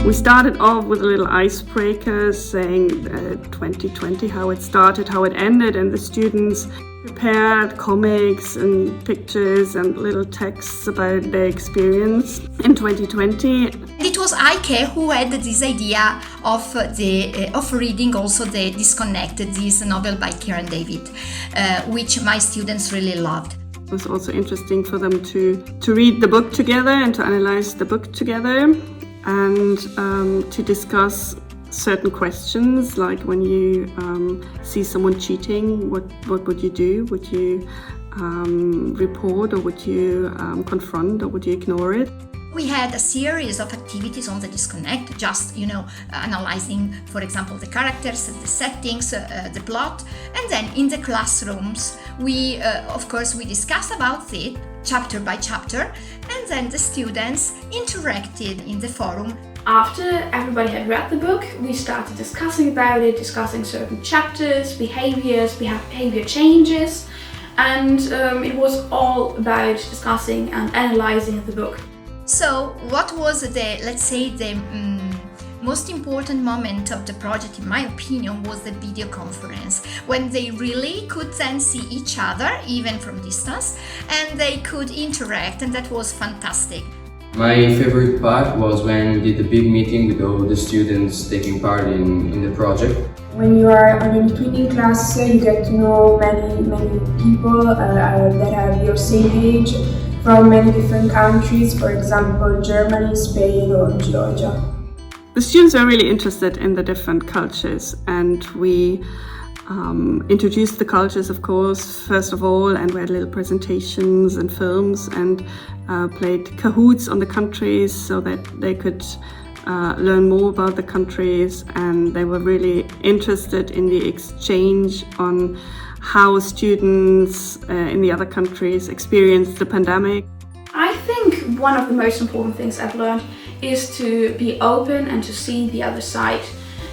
We started off with a little icebreaker saying 2020, how it started, how it ended, and the students prepared comics and pictures and little texts about their experience in 2020. It was Ike who had this idea of reading also the Disconnected, this novel by Kieran David, which my students really loved. It was also interesting for them to read the book together and to analyze the book together and to discuss certain questions, like when you see someone cheating, what would you do? Would you report, or would you confront, or would you ignore it? We had a series of activities on the Disconnect, just, analyzing, for example, the characters, the settings, the plot. And then in the classrooms, we discussed about it chapter by chapter, and then the students interacted in the forum. After everybody had read the book, we started discussing about it, discussing certain chapters, behavior changes, and it was all about discussing and analyzing the book. So what was the most important moment of the project, in my opinion, was the video conference, when they really could then see each other, even from distance, and they could interact, and that was fantastic. My favorite part was when we did the big meeting with all the students taking part in the project. When you are on an eTwinning class, you get to know many people that have your same age from many different countries, for example, Germany, Spain, or Georgia. The students were really interested in the different cultures, and we introduced the cultures, of course, first of all, and we had little presentations and films, and played Kahoots on the countries so that they could learn more about the countries, and they were really interested in the exchange on how students in the other countries experienced the pandemic. I think one of the most important things I've learned is to be open and to see the other side.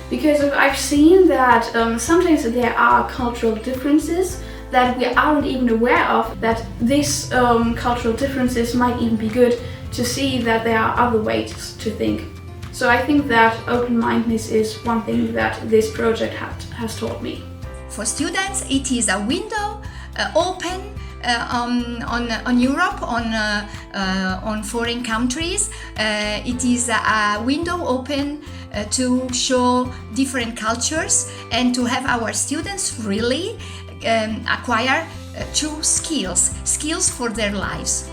Because I've seen that sometimes there are cultural differences that we aren't even aware of, that these cultural differences might even be good to see that there are other ways to think. So I think that open-mindedness is one thing that this project has taught me. For students, it is a window open on Europe, on foreign countries. It is a window open to show different cultures and to have our students really acquire true skills for their lives.